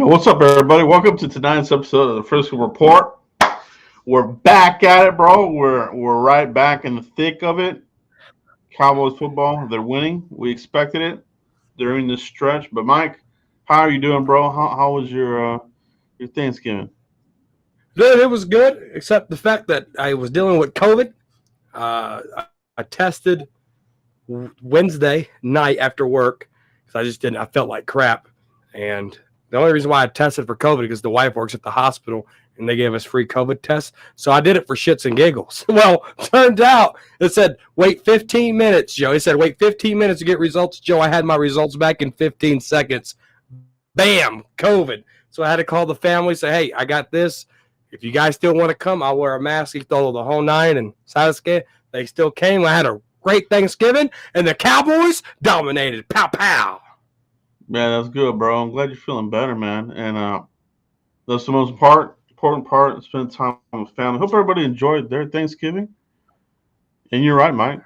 Yo, what's up, everybody? Welcome to tonight's episode of the Frisco Report. We're back at it, bro. We're right back in the thick of it. Cowboys football, they're winning. We expected it during this stretch. But Mike, how are you doing, bro? How was your Thanksgiving? Good. It was good, except the fact that I was dealing with COVID. I tested Wednesday night after work because I just didn't. I felt like crap, and the only reason why I tested for COVID is because the wife works at the hospital and they gave us free COVID tests. So I did it for shits and giggles. Well, turned out it said wait 15 minutes, Joe. It said wait 15 minutes to get results, Joe. I had my results back in 15 seconds. Bam, COVID. So I had to call the family, say, hey, I got this. If you guys still want to come, I'll wear a mask, throw the whole nine. And they still came. I had a great Thanksgiving, and the Cowboys dominated. Pow, pow. Man, that's good, bro. I'm glad you're feeling better, man. And that's the most important part, spend time with family. Hope everybody enjoyed their Thanksgiving. And you're right, Mike.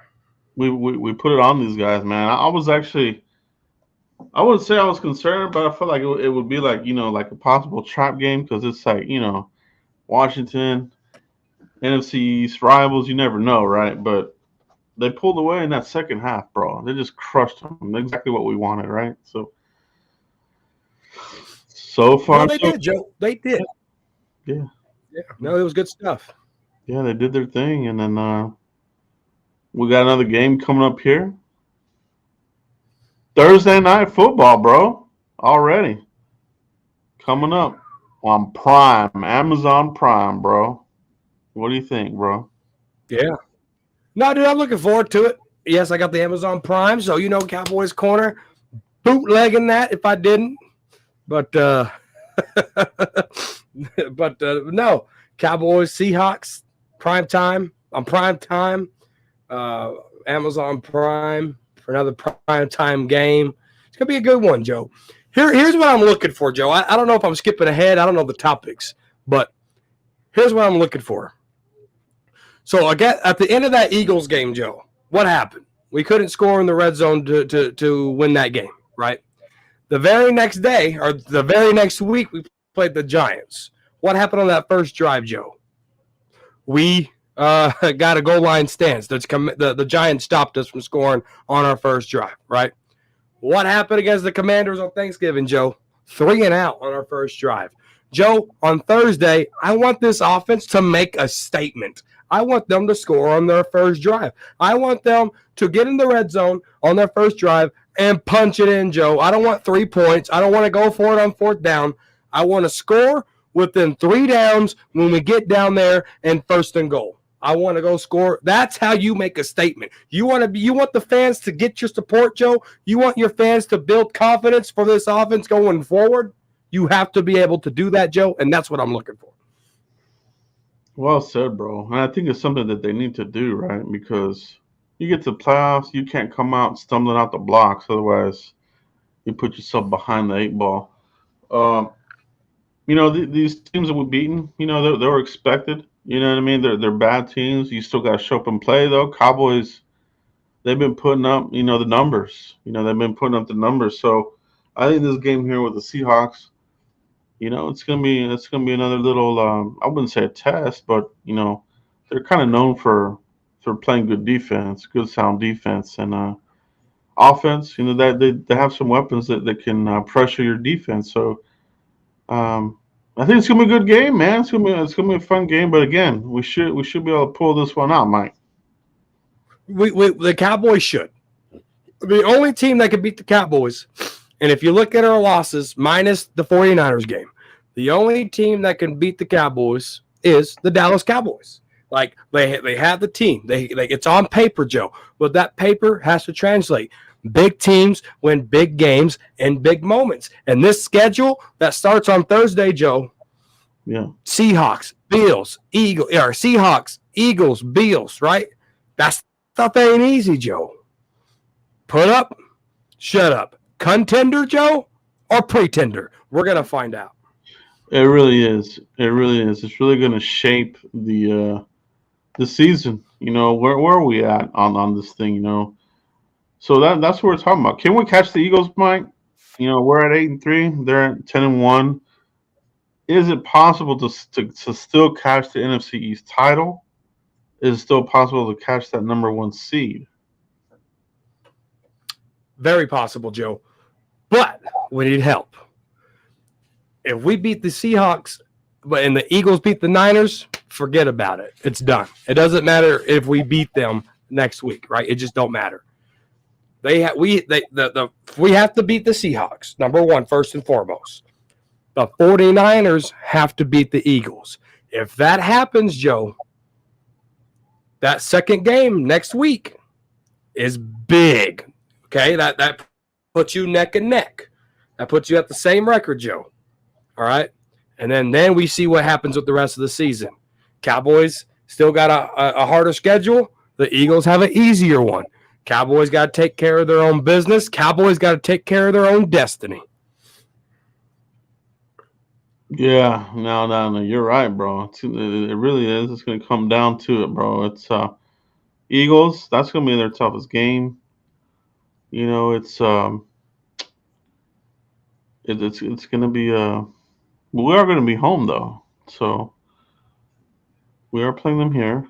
We put it on these guys, man. I was actually – I wouldn't say I was concerned, but I felt like it would be like, like a possible trap game because it's like, Washington, NFC East rivals, you never know, right? But they pulled away in that second half, bro. They just crushed them. Exactly what we wanted, right? So far, No, they did, Joe. They did. Yeah. No, it was good stuff. Yeah, they did their thing. And then we got another game coming up here. Thursday night football, bro. Already. Coming up on Prime, Amazon Prime, bro. What do you think, bro? Yeah. No, dude, I'm looking forward to it. Yes, I got the Amazon Prime, so Cowboys Corner, bootlegging that if I didn't. But no, Cowboys, Seahawks, prime time on prime time, Amazon Prime for another prime time game. It's gonna be a good one, Joe. Here's what I'm looking for, Joe. I don't know if I'm skipping ahead. I don't know the topics, but here's what I'm looking for. So I got at the end of that Eagles game, Joe. What happened? We couldn't score in the red zone to win that game, right? The very next day, or the very next week, we played the Giants. What happened on that first drive, Joe? We got a goal line stance. The Giants stopped us from scoring on our first drive, right? What happened against the Commanders on Thanksgiving, Joe? 3 and out on our first drive. Joe, on Thursday, I want this offense to make a statement. I want them to score on their first drive. I want them to get in the red zone on their first drive and punch it in, Joe. I don't want 3 points. I don't want to go for it on fourth down. I want to score within 3 downs when we get down there and first and goal. I want to go score. That's how you make a statement. You want the fans to get your support, Joe. You want your fans to build confidence for this offense going forward. You have to be able to do that, Joe, and that's what I'm looking for. Well said, bro. And I think it's something that they need to do, right? Because you get to the playoffs, you can't come out stumbling out the blocks. Otherwise, you put yourself behind the 8 ball. These teams that we've beaten, they were expected. You know what I mean? They're bad teams. You still got to show up and play, though. Cowboys, they've been putting up, the numbers. They've been putting up the numbers. So I think this game here with the Seahawks, it's gonna be another little. I wouldn't say a test, but they're kind of known for playing good defense, good sound defense, and offense. That they have some weapons that can pressure your defense. So I think it's gonna be a good game, man. It's gonna be a fun game. But again, we should be able to pull this one out, Mike. The Cowboys should. The only team that can beat the Cowboys, and if you look at our losses minus the 49ers game, the only team that can beat the Cowboys is the Dallas Cowboys. Like they have the team. They it's on paper, Joe, but that paper has to translate. Big teams win big games and big moments. And this schedule that starts on Thursday, Joe. Yeah. Seahawks, Bills, Seahawks, Eagles, Bills, right? That stuff ain't easy, Joe. Put up, shut up. Contender, Joe, or pretender? We're gonna find out. It really is. It really is. It's really gonna shape the season. Where are we at on this thing? So that's what we're talking about. Can we catch the Eagles, Mike? We're at 8-3. They're at 10-1. Is it possible to still catch the NFC East title? Is it still possible to catch that number one seed? Very possible, Joe. But we need help. If we beat the Seahawks and the Eagles beat the Niners, forget about it. It's done. It doesn't matter if we beat them next week, right? It just don't matter. We have to beat the Seahawks, number one, first and foremost. The 49ers have to beat the Eagles. If that happens, Joe, that second game next week is big. Okay, that puts you neck and neck. That puts you at the same record, Joe. All right, and then we see what happens with the rest of the season. Cowboys still got a harder schedule. The Eagles have an easier one. Cowboys got to take care of their own business. Cowboys got to take care of their own destiny. Yeah, no, you're right, bro. It really is. It's going to come down to it, bro. It's Eagles. That's going to be their toughest game. You know, it's going to be we are going to be home though, so we are playing them here.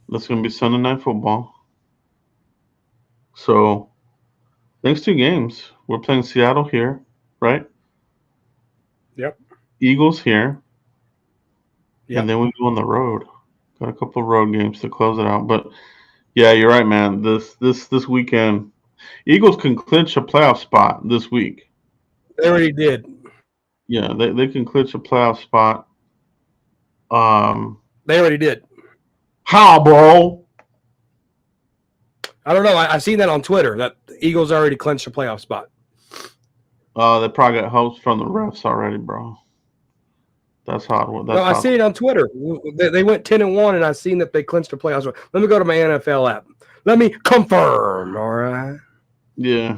That's going to be Sunday Night Football. So next two games, we're playing Seattle here, right? Yep. Eagles here. Yep. And then we go on the road. Got a couple of road games to close it out. But yeah, you're right, man. This weekend, Eagles can clinch a playoff spot this week. They already did. Yeah, they can clinch a playoff spot. They already did. How, bro? I don't know. I've seen that on Twitter that the Eagles already clinched a playoff spot. They probably got help from the refs already, bro. That's how. I see it on Twitter. They went 10-1, and I've seen that they clinched a playoff spot. Let me go to my NFL app. Let me confirm. All right. Yeah.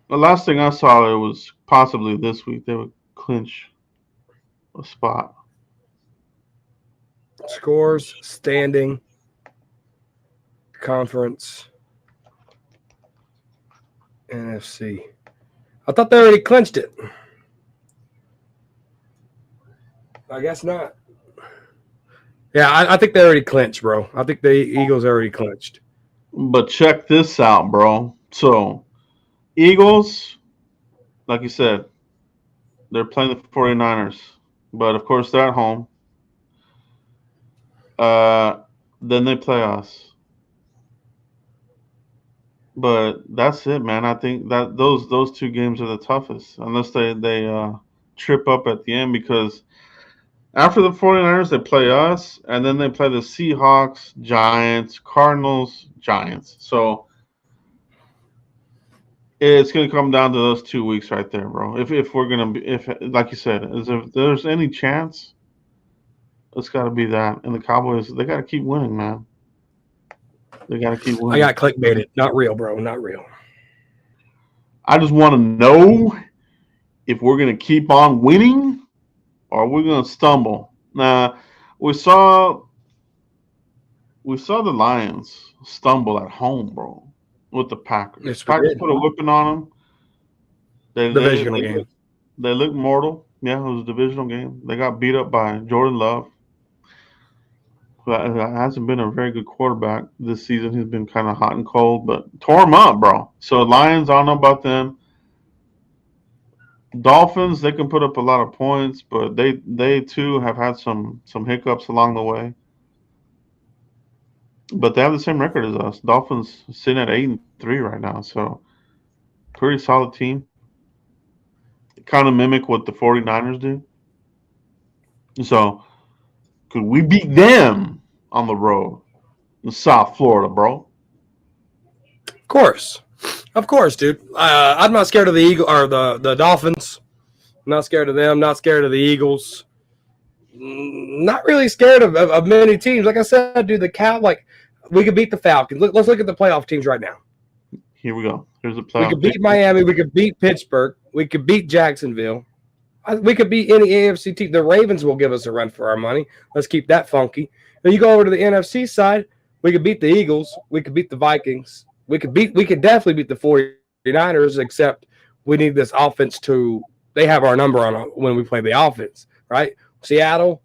The last thing I saw, it was possibly this week they would clinch a spot. Scores, standing, conference, NFC. I thought they already clinched it. I guess not. Yeah, I think they already clinched, bro. I think the Eagles already clinched. But check this out, bro. So, Eagles, like you said, they're playing the 49ers. But, of course, they're at home. Then they play us. But that's it, man. I think that those two games are the toughest, unless they trip up at the end, because after the 49ers, they play us, and then they play the Seahawks, Giants, Cardinals, Giants. So it's going to come down to those 2 weeks right there, bro. If we're going to be, if like you said, if there's any chance, it's got to be that. And the Cowboys, they got to keep winning, man. They got to keep winning. I got clickbaited. Not real, bro. Not real. I just want to know if we're going to keep on winning or we're going to stumble. Now, we saw the Lions stumble at home, bro, with the Packers. Yes, Packers put a whipping on them. Divisional game. They looked mortal. Yeah, it was a divisional game. They got beat up by Jordan Love, who hasn't been a very good quarterback this season. He's been kind of hot and cold, but tore him up, bro. So Lions, I don't know about them. Dolphins, they can put up a lot of points, but they too have had some hiccups along the way. But they have the same record as us. Dolphins sitting at 8-3 right now, so pretty solid team. Kind of mimic what the 49ers do. So could we beat them on the road in South Florida, bro? Of course, dude. I'm not scared of the Eagle or the Dolphins. I'm not scared of them. Not scared of the Eagles. Not really scared of many teams. Like I said, dude, we could beat the Falcons. Let's look at the playoff teams right now. Here we go. Here's the playoff. We could beat Miami. We could beat Pittsburgh. We could beat Jacksonville. We could beat any AFC team. The Ravens will give us a run for our money. Let's keep that funky. Then you go over to the NFC side. We could beat the Eagles. We could beat the Vikings. We could definitely beat the 49ers, except we need this offense to they have our number on when we play the offense, right? Seattle,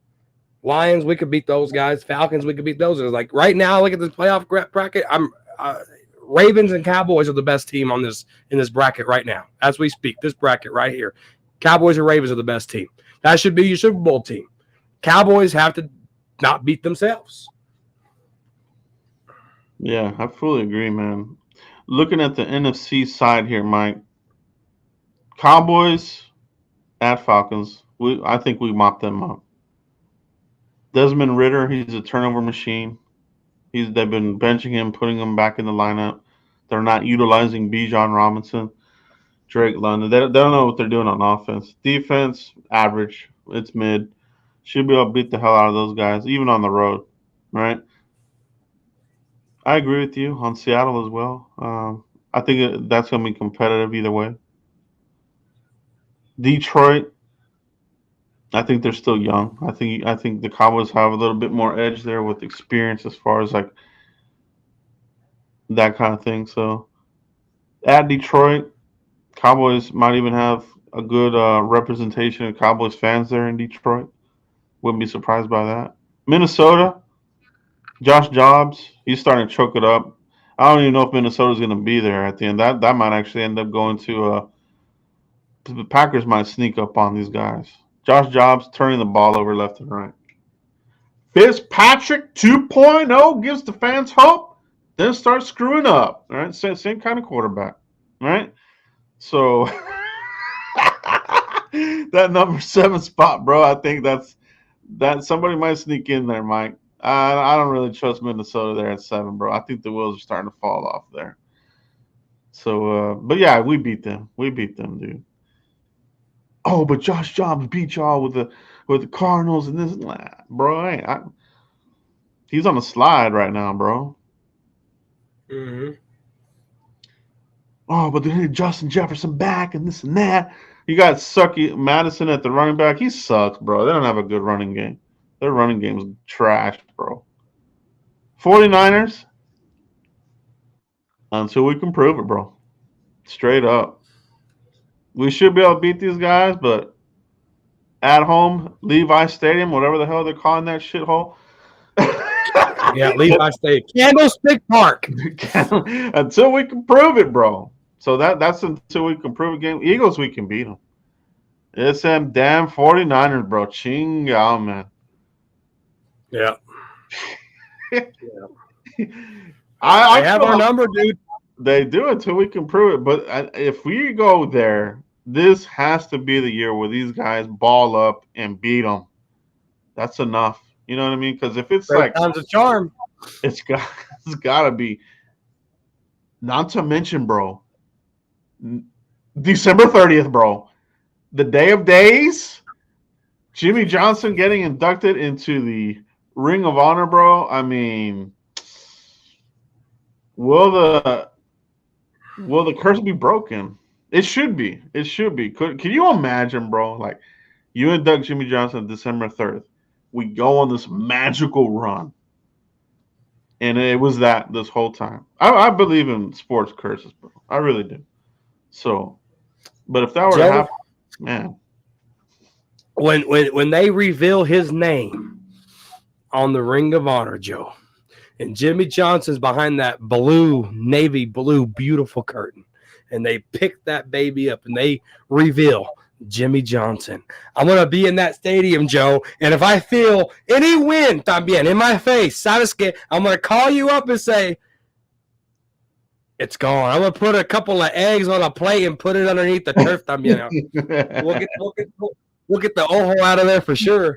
Lions, we could beat those guys. Falcons, we could beat those. It's like right now, look at this playoff bracket. Ravens and Cowboys are the best team in this bracket right now as we speak. This bracket right here, Cowboys and Ravens are the best team. That should be your Super Bowl team. Cowboys have to not beat themselves. Yeah, I fully agree, man. Looking at the NFC side here, Mike, Cowboys at Falcons. I think we mopped them up. Desmond Ritter, he's a turnover machine. They've been benching him, putting him back in the lineup. They're not utilizing Bijan Robinson, Drake London. They don't know what they're doing on offense. Defense, average. It's mid. Should be able to beat the hell out of those guys, even on the road, right? I agree with you on Seattle as well. I think that's going to be competitive either way. Detroit, I think they're still young. I think the Cowboys have a little bit more edge there with experience as far as like that kind of thing. So at Detroit, Cowboys might even have a good representation of Cowboys fans there in Detroit. Wouldn't be surprised by that. Minnesota, Josh Jobs, he's starting to choke it up. I don't even know if Minnesota's going to be there at the end. That might actually end up going to the Packers might sneak up on these guys. Josh Jobs turning the ball over left and right. Fitzpatrick 2.0 gives the fans hope, then starts screwing up. All right, same kind of quarterback. All right, so that number 7 spot, bro. I think that somebody might sneak in there, Mike. I don't really trust Minnesota there at 7, bro. I think the wheels are starting to fall off there. So, but yeah, we beat them. We beat them, dude. Oh, but Josh Jobs beat y'all with the Cardinals and this, bro. He's on a slide right now, bro. Mm-hmm. Oh, but they need Justin Jefferson back and this and that. You got sucky Madison at the running back. He sucks, bro. They don't have a good running game. Their running game's trash, bro. 49ers, until we can prove it, bro. Straight up. We should be able to beat these guys, but at home, Levi Stadium, whatever the hell they're calling that shithole. Yeah, Levi Stadium. Candlestick Park. Until we can prove it, bro. So that's until we can prove it. Game Eagles, we can beat them. It's them damn 49ers, bro. Ching out, man. Yeah. I have our number, dude. They do until we can prove it. But if we go there, this has to be the year where these guys ball up and beat them. That's enough. You know what I mean? Because if it's like time's a charm, it's got to be. Not to mention, bro, December 30th, bro, the day of days. Jimmy Johnson getting inducted into the Ring of Honor, bro. I mean, will the curse be broken? It should be. It should be. Can you imagine, bro? Like, you induct Jimmy Johnson December 3rd. We go on this magical run. And it was that this whole time. I believe in sports curses, bro. I really do. So, but if that were to happen, man. When they reveal his name on the Ring of Honor, Joe, and Jimmy Johnson's behind that navy blue, beautiful curtain, and they pick that baby up and they reveal Jimmy Johnson. I'm going to be in that stadium, Joe, and if I feel any wind también in my face, ¿sabes qué? I'm going to call you up and say, it's gone. I'm going to put a couple of eggs on a plate and put it underneath the turf también. We'll get the ojo out of there for sure.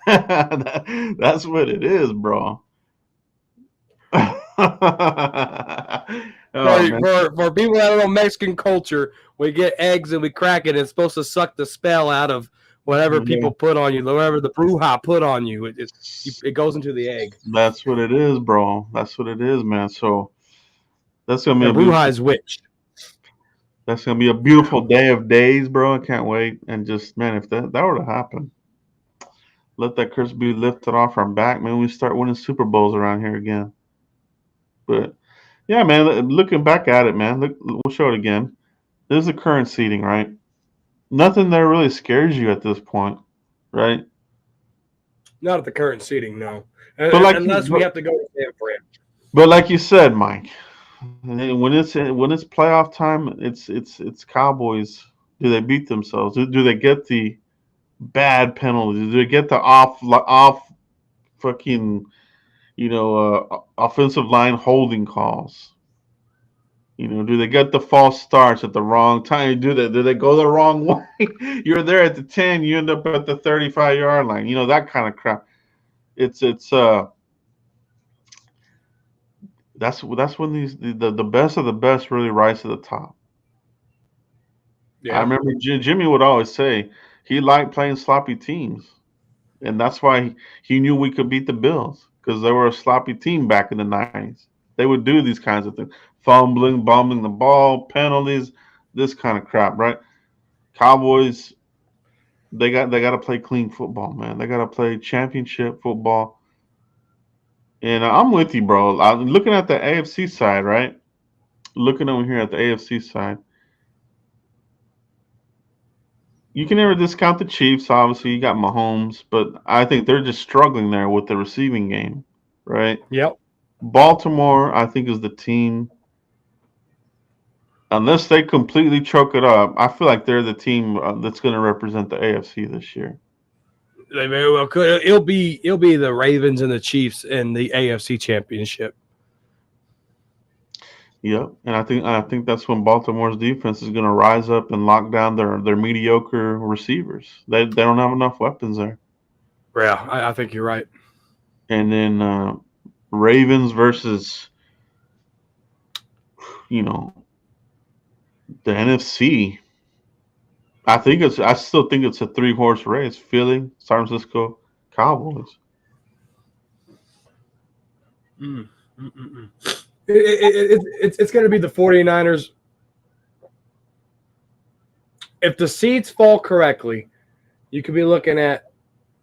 That's what it is, bro. For people that don't know Mexican culture, we get eggs and we crack it. It's supposed to suck the spell out of whatever people put on you, whatever the bruja put on you. It goes into the egg. That's what it is, bro. That's what it is, man. So that's gonna be the bruja's witch. That's gonna be a beautiful day of days, bro. I can't wait. And just, man, if that were to happen, let that curse be lifted off our back, man. We start winning Super Bowls around here again. But yeah, man, looking back at it, man, we'll show it again. This is the current seeding, right? nothing there really scares you at this point, right? Not at the current seating, no. But like you, Unless we have to go to San Fran. but like you said, Mike, when it's playoff time, it's Cowboys. Do they beat themselves? Do they get the bad penalties? Do they get the off fucking offensive line holding calls? Do they get the false starts at the wrong time? Do they go the wrong way? You're there at the 10, you end up at the 35-yard line. That kind of crap. It's that's when the best of the best really rise to the top. I Yeah. remember Jimmy would always say he liked playing sloppy teams, and that's why he knew we could beat the Bills because they were a sloppy team back in the '90s. They would do these kinds of things, fumbling, bumbling the ball, penalties, this kind of crap, right? Cowboys, they got to play clean football, man. They got to play championship football. And I'm with you, bro. I'm looking at the AFC side, right? Looking over here at the AFC side, you can never discount the Chiefs. Obviously, you got Mahomes, but I think they're just struggling there with the receiving game, right? Yep. Baltimore, I think, is the team. Unless they completely choke it up, I feel like they're the team that's going to represent the AFC this year. They very well could. It'll be the Ravens and the Chiefs in the AFC Championship. Yep, and I think that's when Baltimore's defense is going to rise up and lock down their mediocre receivers. They don't have enough weapons there. Yeah, I think you're right. And then Ravens versus you know the NFC. I still think it's a three-horse race. Philly, San Francisco, Cowboys. Mm, mm, mm, mm. It's going to be the 49ers. If the seeds fall correctly, you could be looking at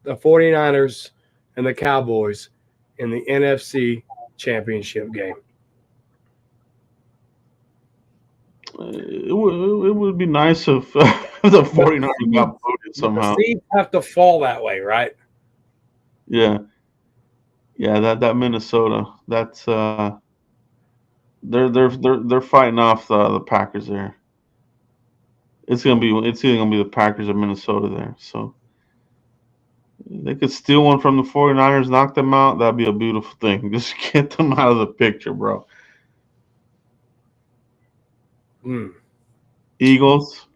the 49ers and the Cowboys in the NFC Championship game. It would be nice if the But 49ers got booted the somehow. seeds have to fall that way, right? Yeah, yeah. That Minnesota. That's they're fighting off the Packers there. It's either gonna be the Packers or Minnesota there. So they could steal one from the 49ers, knock them out. That'd be a beautiful thing. Just get them out of the picture, bro. Mm. Eagles.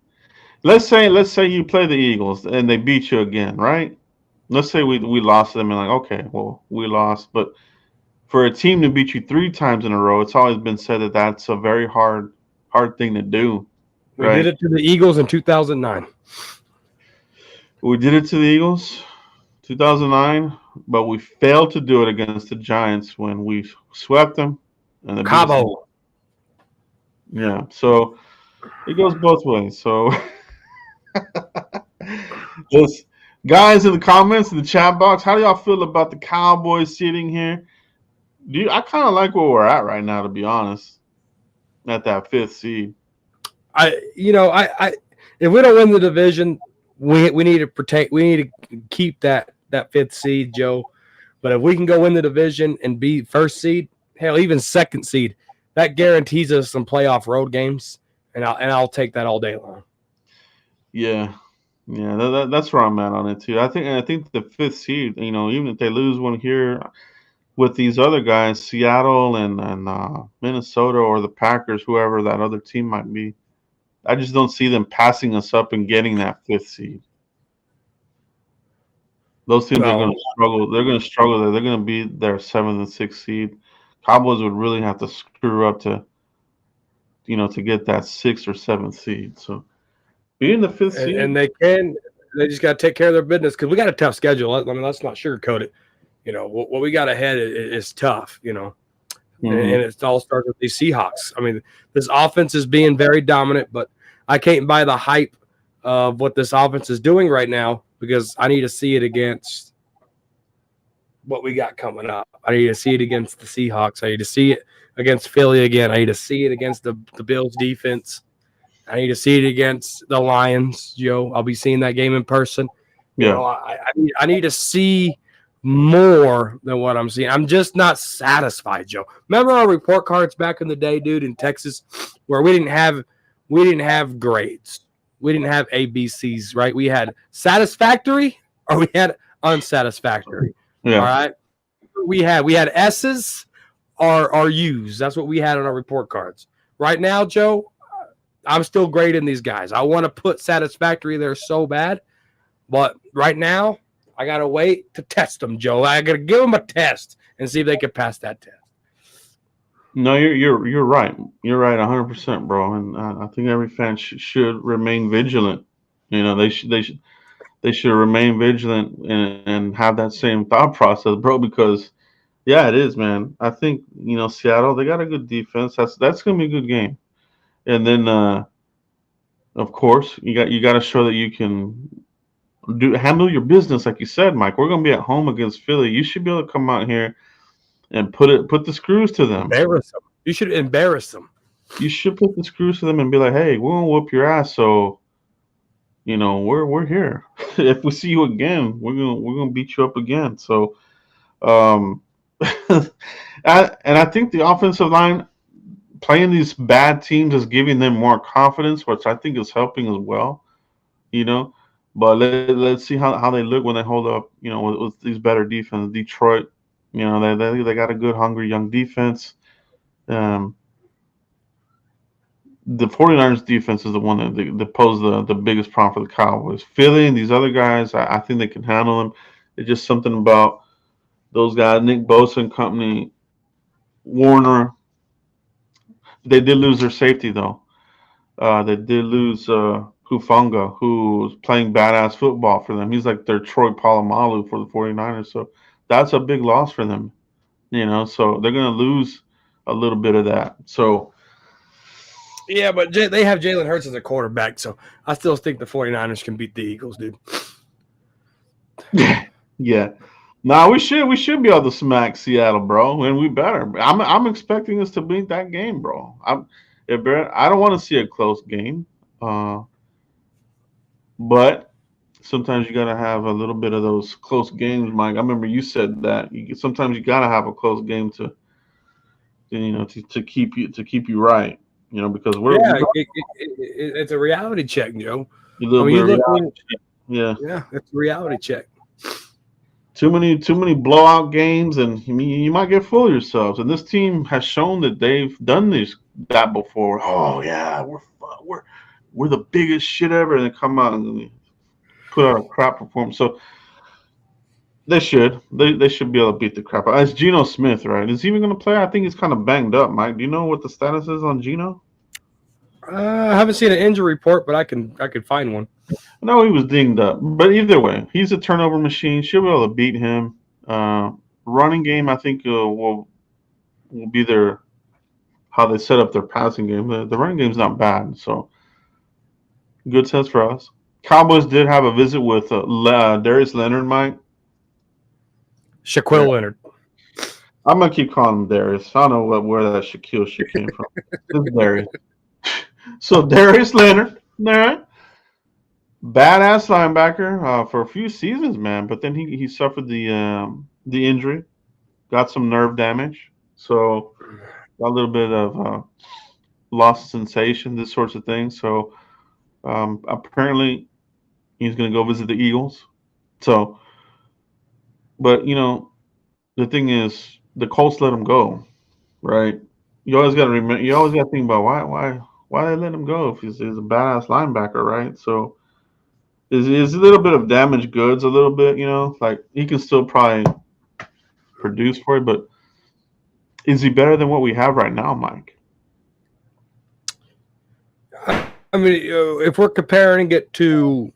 Let's say you play the Eagles and they beat you again, right? Let's say we lost to them and like, okay, well, we lost, but for a team to beat you three times in a row, it's always been said that that's a very hard thing to do, We did right? it to the Eagles in 2009. We did it to the Eagles, 2009, but we failed to do it against the Giants when we swept them and they beat us. Cabo. Yeah, so it goes both ways. So, just guys in the comments in the chat box, how do y'all feel about the Cowboys sitting here? I kind of like where we're at right now, to be honest, at that fifth seed. I if we don't win the division, we need to protect. We need to keep that fifth seed, Joe. But if we can go win the division and be first seed, hell, even second seed, that guarantees us some playoff road games, and I'll take that all day long. Yeah, yeah, that's where I'm at on it too. I think the fifth seed, even if they lose one here with these other guys, Seattle and Minnesota or the Packers, whoever that other team might be, I just don't see them passing us up and getting that fifth seed. Those teams are going No, to struggle. They're going to struggle there. They're going to be their seventh and sixth seed. Cowboys would really have to screw up to get that sixth or seventh seed. So being the fifth seed, and they just got to take care of their business because we got a tough schedule. I mean, let's not sugarcoat it. What we got ahead is tough. And it all starts with these Seahawks. I mean, this offense is being very dominant, but I can't buy the hype of what this offense is doing right now because I need to see it against what we got coming up. I need to see it against the Seahawks. I need to see it against Philly again. I need to see it against the Bills defense. I need to see it against the Lions, Joe. I'll be seeing that game in person. Yeah. I need to see more than what I'm seeing. I'm just not satisfied, Joe. Remember our report cards back in the day, dude, in Texas, where we didn't have grades. We didn't have ABCs, right? We had satisfactory or we had unsatisfactory. Yeah. All right. We had S's or U's. That's what we had on our report cards. Right now, Joe, I'm still grading these guys. I want to put satisfactory there so bad, but right now I gotta wait to test them, Joe. I gotta give them a test and see if they can pass that test. No, you're right. You're right, 100%, bro. And I think every fan should remain vigilant. They should remain vigilant and have that same thought process, bro. Because yeah, it is, man. I think Seattle, they got a good defense. That's gonna be a good game. And then of course you got to show that you can handle your business, like you said, Mike. We're gonna be at home against Philly. You should be able to come out here and put the screws to them. Embarrass them. You should embarrass them. You should put the screws to them and be like, hey, we're gonna whoop your ass. So we're here. If we see you again, we're gonna beat you up again. So um, and I think the offensive line playing these bad teams is giving them more confidence, which I think is helping as well. You know, but let's see how they look when they hold up. With these better defense. Detroit, they got a good, hungry young defense. Um, the 49ers defense is the one that posed the biggest problem for the Cowboys. Philly and these other guys, I think they can handle them. It's just something about those guys, Nick Bosa and company, Warner. They did lose their safety, though. They did lose Hufanga, who's playing badass football for them. He's like their Troy Polamalu for the 49ers. So that's a big loss for them, So they're going to lose a little bit of that. So yeah, but they have Jalen Hurts as a quarterback, so I still think the 49ers can beat the Eagles, dude. Yeah. No, we should be able to smack Seattle, bro, and we better. I'm expecting us to beat that game, bro. I don't want to see a close game, but sometimes you gotta have a little bit of those close games, Mike. I remember you said that sometimes you gotta have a close game to keep you right, because it's a reality check, Joe. a little bit of reality check. Yeah, it's a reality check. Too many blowout games, and you might get full of yourselves. And this team has shown that they've done that before. Oh yeah, we're the biggest shit ever, and they come out and put out a crap performance. So they should be able to beat the crap out. It's Geno Smith, right? Is he even going to play? I think he's kind of banged up, Mike. Do you know what the status is on Geno? I haven't seen an injury report, but I could find one. No, he was dinged up. But either way, he's a turnover machine. She'll be able to beat him. Running game, I think, will be how they set up their passing game. The running game's not bad, so good test for us. Cowboys did have a visit with Darius Leonard, Mike. Shaquille Leonard. I'm gonna keep calling him Darius. I don't know where that Shaquille shit came from. It's Darius. So Darius Leonard, all right. Badass linebacker for a few seasons, man. But then he suffered the injury, got some nerve damage, so got a little bit of loss of sensation, this sorts of things. So apparently he's going to go visit the Eagles. So, but the thing is, the Colts let him go, right? You always got to remember. You always got to think about why they let him go if he's a badass linebacker, right? So. Is a little bit of damaged goods, a little bit, like he can still probably produce for it, but is he better than what we have right now, Mike? I mean, if we're comparing it to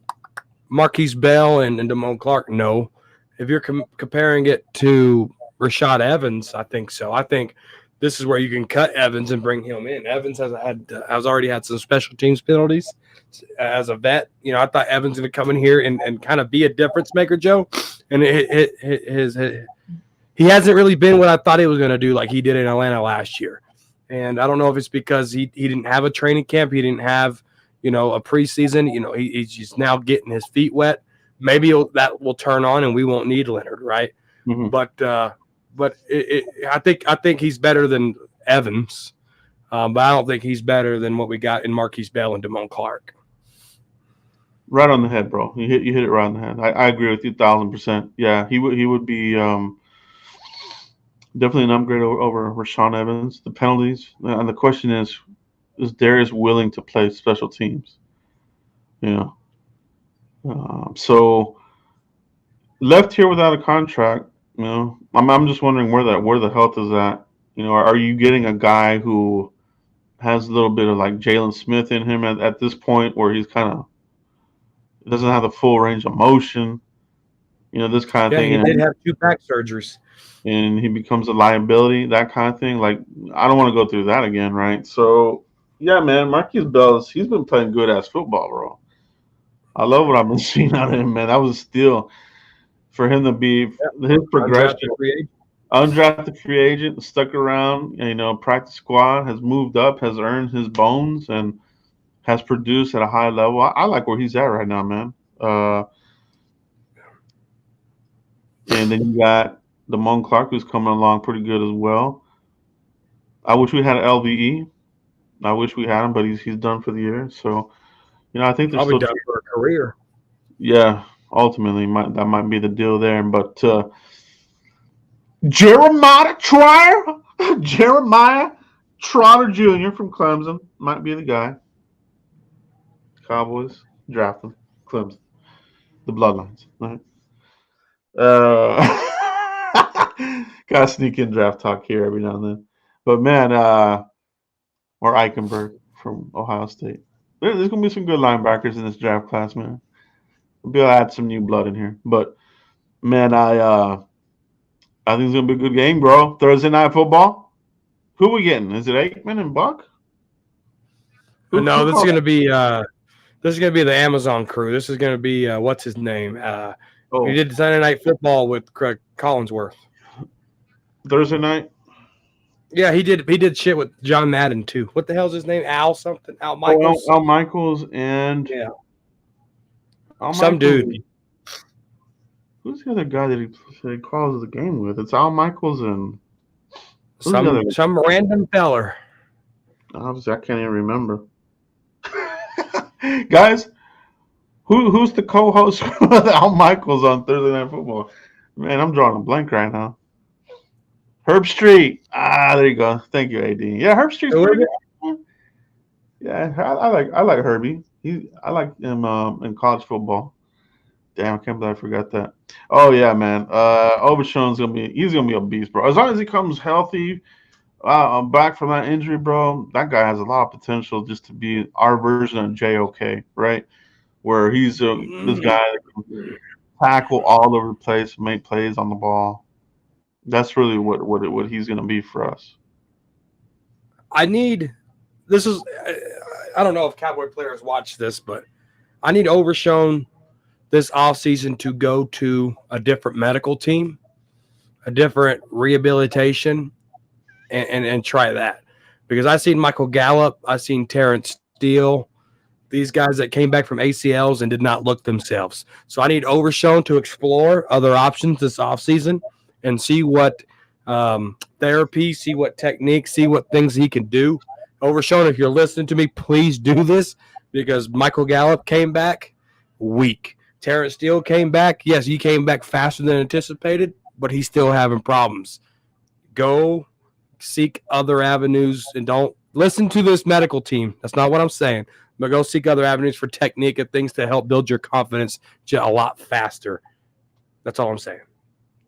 Marquise Bell and Damone Clark, no. If you're comparing it to Rashad Evans, I think so. I think this is where you can cut Evans and bring him in. Evans has already had some special teams penalties. As a vet, I thought Evans was going to come in here and kind of be a difference maker, Joe. And he hasn't really been what I thought he was going to do like he did in Atlanta last year. And I don't know if it's because he didn't have a training camp. He didn't have, a preseason. He's just now getting his feet wet. Maybe that will turn on and we won't need Leonard, right? Mm-hmm. But I think he's better than Evans, but I don't think he's better than what we got in Marquise Bell and Damone Clark. Right on the head, bro. You hit it right on the head. I agree with you 1,000%. Yeah, he would be definitely an upgrade over Rashaan Evans. The penalties, and the question is Darius willing to play special teams? You know, so left here without a contract. I'm just wondering where the health is at. Are you getting a guy who has a little bit of like Jalen Smith in him at this point, where he's kind of doesn't have the full range of motion, this kind of Yeah, thing, he did have 2 back surgeries. and he becomes a liability, that kind of thing. Like, I don't want to go through that again, right? So, yeah, man, Marquise Bell, he's been playing good ass football, bro. I love what I've been seeing out of him, man. That was still for him to be his progression. Undrafted free agent. Undrafted free agent, stuck around, practice squad, has moved up, has earned his bones, and has produced at a high level. I like where he's at right now, man. And then you got Damone Clark, who's coming along pretty good as well. I wish we had an LVE. I wish we had him, but he's done for the year. So, I think there's Probably still done for a career. yeah. Ultimately, that might be the deal there. But Jeremiah Trotter, Jeremiah Trotter Jr. from Clemson might be the guy. Cowboys draft him. Clemson, the Bloodlines. Right? Gotta sneak in draft talk here every now and then. But man, or Eichenberg from Ohio State. There's gonna be some good linebackers in this draft class, man. We'll be able to add some new blood in here. But man, I think it's gonna be a good game, bro. Thursday night football. Who we getting? Is it Aikman and Buck? No, this is gonna be the Amazon crew. This is gonna be what's his name? He did Sunday Night Football with Craig Collinsworth. Thursday night. Yeah, he did shit with John Madden too. What the hell's his name? Al something? Al Michaels? Al Michaels and yeah. Al Some Michaels. dude. Who's the other guy that he calls the game with? It's Al Michaels and some random feller. Obviously, I can't even remember. Guys, who's the co-host with Al Michaels on Thursday Night Football? Man, I'm drawing a blank right now. Herb Street. There you go. Thank you, AD. Yeah, Herb Street's pretty good. Yeah, I like Herbie. I like him in college football. Damn, I can't believe I forgot that. Oh yeah, man. Overshown's he's gonna be a beast, bro. As long as he comes healthy, back from that injury, bro, that guy has a lot of potential just to be our version of JOK, right? Where he's this guy that can tackle all over the place, make plays on the ball. That's really what he's gonna be for us. I don't know if Cowboy players watch this, but I need Overshown this offseason to go to a different medical team, a different rehabilitation, and try that. Because I've seen Michael Gallup, I've seen Terrence Steele, these guys that came back from ACLs and did not look themselves. So I need Overshown to explore other options this offseason and see what therapy, see what techniques, see what things he can do. Overshown, if you're listening to me, please do this, because Michael Gallup came back weak. Terrence Steele came back. Yes, he came back faster than anticipated, but he's still having problems. Go seek other avenues and don't listen to this medical team. That's not what I'm saying. But go seek other avenues for technique and things to help build your confidence a lot faster. That's all I'm saying.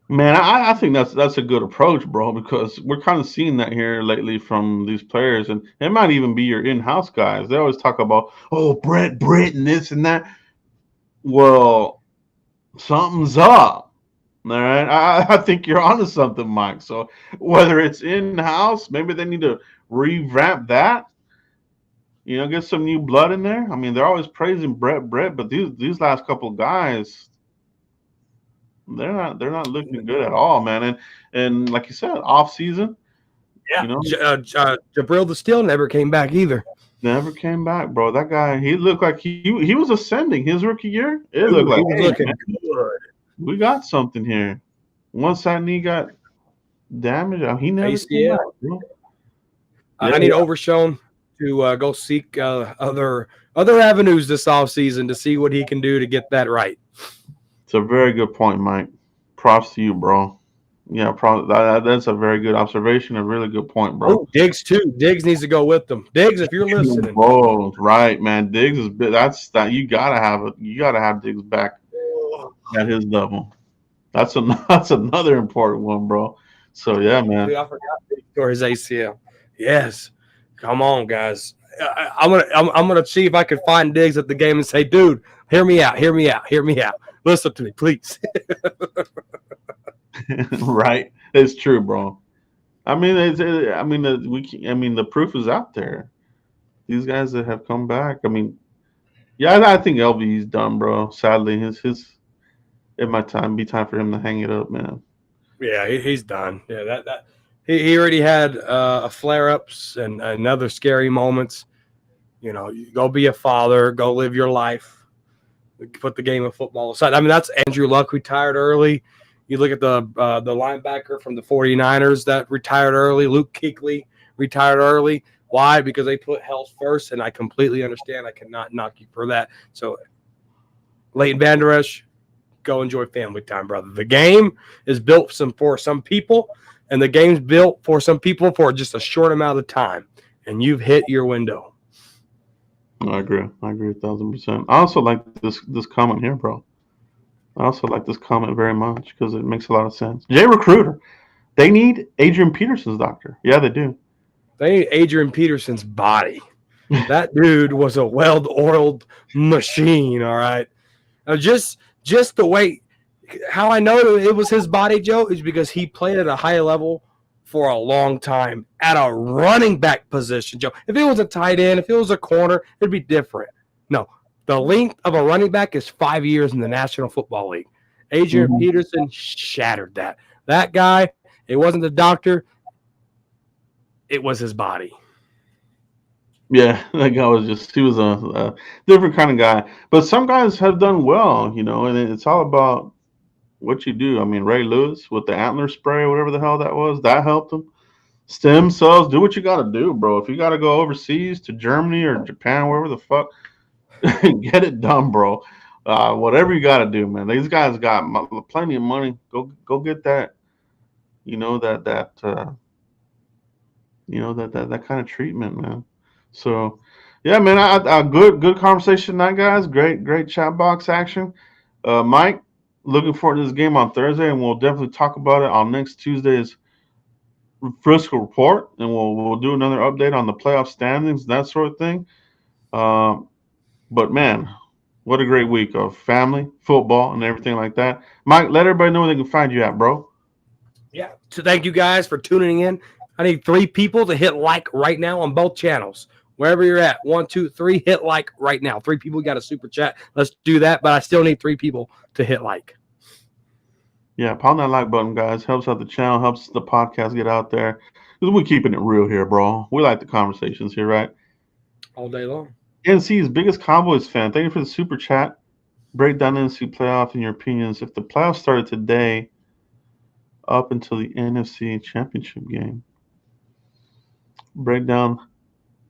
Man, I think that's a good approach, bro, because we're kind of seeing that here lately from these players, and it might even be your in-house guys. They always talk about, Britt, and this and that. Well, something's up. All right, I think you're onto something, Mike. So whether it's in-house, maybe they need to revamp that. Get some new blood in there. I mean, they're always praising Brett, but these last couple of guys, they're not looking good at all, man. And like you said, off season, Yeah. You know, Jabril the Steel never came back either. never came back, bro. That guy, he looked like he was ascending his rookie year. It looked He like, was hey, looking man, good. we got something here. Once that knee got damaged, he never came back, ACL. bro. I need Overshown to go seek other avenues this offseason to see what he can do to get that right. It's a very good point, Mike. Props to you, bro. Yeah, that's a very good observation. A really good point, bro. Oh, Diggs too. Diggs needs to go with them. Diggs, if you're listening. Oh, right, man. Diggs is that you gotta have it. You gotta have Diggs back at his level. That's another important one, bro. So yeah, man. Dude, I forgot Diggs tore his ACL. Yes. Come on, guys. I'm gonna see if I can find Diggs at the game and say, dude, hear me out. Listen to me, please. Right, it's true, bro. I mean, the proof is out there. These guys that have come back. I mean, yeah, I think LV's done, bro. Sadly, his it might be time for him to hang it up, man. Yeah, he's done. Yeah, that he already had a flare ups and other scary moments. You know, you go be a father, go live your life, put the game of football aside. I mean, that's Andrew Luck retired early. You look at the linebacker from the 49ers that retired early, Luke Kuechly retired early. Why? Because they put health first, and I completely understand. I cannot knock you for that. So, Leighton Vander Esch, go enjoy family time, brother. The game is built for some people, and the game's built for some people for just a short amount of time, and you've hit your window. I agree 1,000%. I also like this comment here, bro. I also like this comment very much because it makes a lot of sense. Jay Recruiter, they need Adrian Peterson's doctor. Yeah, they do. They need Adrian Peterson's body. That dude was a well-oiled machine, all right? Now just the way – how I know it was his body, Joe, is because he played at a high level for a long time at a running back position, Joe. If it was a tight end, if it was a corner, it'd be different. No, the length of a running back is 5 years in the National Football League. Adrian Peterson shattered that. That guy, it wasn't the doctor. It was his body. Yeah, that guy he was a different kind of guy. But some guys have done well, and it's all about what you do. I mean, Ray Lewis with the antler spray, whatever the hell that was, that helped him. Stem cells, do what you got to do, bro. If you got to go overseas to Germany or Japan, wherever the fuck, get it done, bro. Whatever you got to do, man. These guys got plenty of money. Go get that. That kind of treatment, man. So, yeah, man. I good conversation tonight, guys. Great chat box action. Mike, looking forward to this game on Thursday, and we'll definitely talk about it on next Tuesday's Frisco Report, and we'll do another update on the playoff standings, that sort of thing. But man, what a great week of family, football, and everything like that. Mike, let everybody know where they can find you at, bro. Yeah. So thank you guys for tuning in. I need 3 people to hit like right now on both channels. Wherever you're at, 1, 2, 3, hit like right now. 3 people got a super chat. Let's do that, but I still need 3 people to hit like. Yeah, pound that like button, guys. Helps out the channel, helps the podcast get out there. Because we're keeping it real here, bro. We like the conversations here, right? All day long. NC's biggest Cowboys fan. Thank you for the super chat. Break down NFC playoff and your opinions. If the playoffs started today up until the NFC Championship game, break down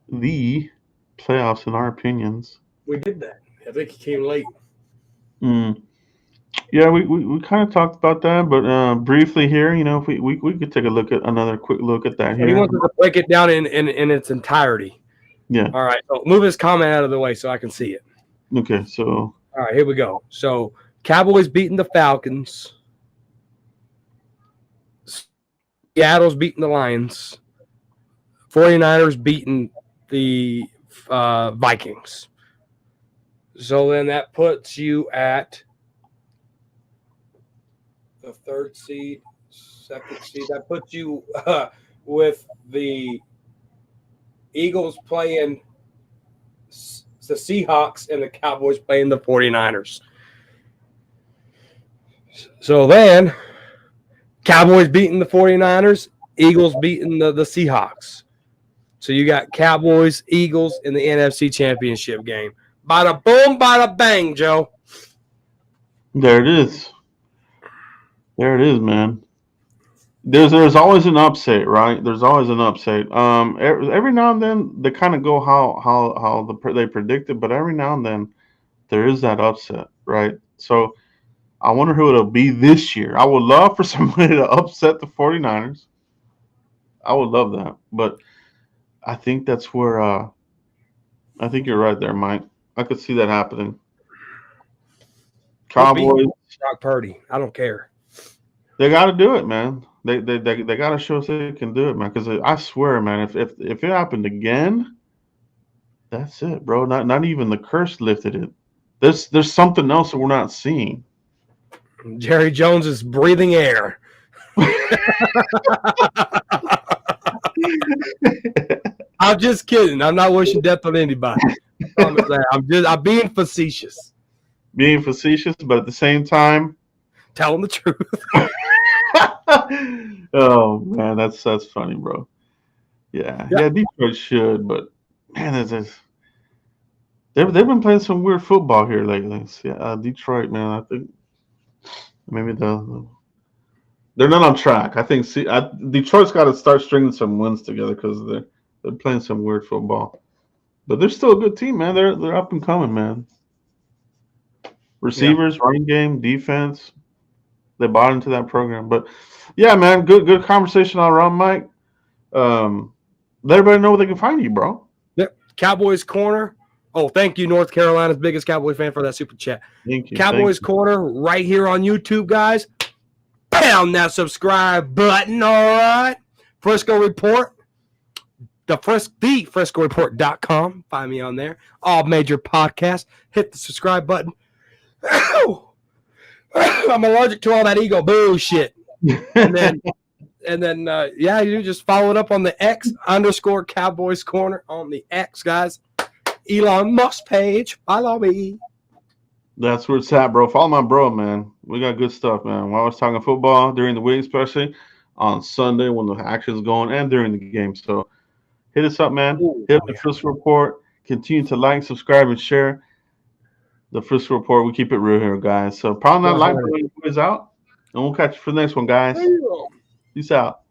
the playoffs in our opinions. We did that. I think he came late. Yeah, we kind of talked about that, but briefly here, if we could take another quick look at that here. He wants to break it down in its entirety. Yeah. All right. So move his comment out of the way so I can see it. Okay, so. All right, here we go. So Cowboys beating the Falcons. Seattle's beating the Lions. 49ers beating the Vikings. So then that puts you at the 3rd seed, 2nd seed. That puts you with the Eagles playing the Seahawks and the Cowboys playing the 49ers. So then Cowboys beating the 49ers, Eagles beating the Seahawks. So you got Cowboys, Eagles in the NFC Championship game. Bada boom, bada bang, Joe. There it is. There it is, man. There's always an upset, right? There's always an upset. Every now and then they kind of go they predicted, but every now and then there is that upset, right? So I wonder who it'll be this year. I would love for somebody to upset the 49ers. I would love that, but I think that's where I think you're right there, Mike. I could see that happening. Who beat Cowboys, Brock Purdy? I don't care. they got to do it, man. They got to show us they can do it, man. Because I swear, man, if it happened again, that's it, bro. Not even the curse lifted it. There's something else that we're not seeing. Jerry Jones is breathing air. I'm just kidding. I'm not wishing death on anybody. I'm being facetious. Being facetious, but at the same time, telling the truth. Oh man, that's funny, bro. Yeah, Detroit should, but man, they've been playing some weird football here lately. So, yeah, Detroit, man, I think maybe they're not on track. I think Detroit's got to start stringing some wins together because they're playing some weird football. But they're still a good team, man. They're up and coming, man. Receivers, running game, defense. They bought into that program. But yeah, man, good conversation all around, Mike. Let everybody know where they can find you, bro. Yep. Cowboys Corner. Oh, thank you, North Carolina's biggest Cowboy fan, for that super chat. Thank you. Cowboys Corner right here on YouTube, guys. Pound that subscribe button, all right? Frisco Report. FriscoReport.com. Find me on there. All major podcasts. Hit the subscribe button. I'm allergic to all that ego bullshit. And then you just follow it up on the X_Cowboys Corner on the X, guys. Elon Musk page. Follow me. That's where it's at, bro. Follow my bro, man. We got good stuff, man. While I was talking football during the week, especially on Sunday when the action's going and during the game. So hit us up, man. Hit the Frisco Report. Continue to like, subscribe, and share the Frisco Report. We keep it real here, guys. So probably not like, but is out. And we'll catch you for the next one, guys. Peace out.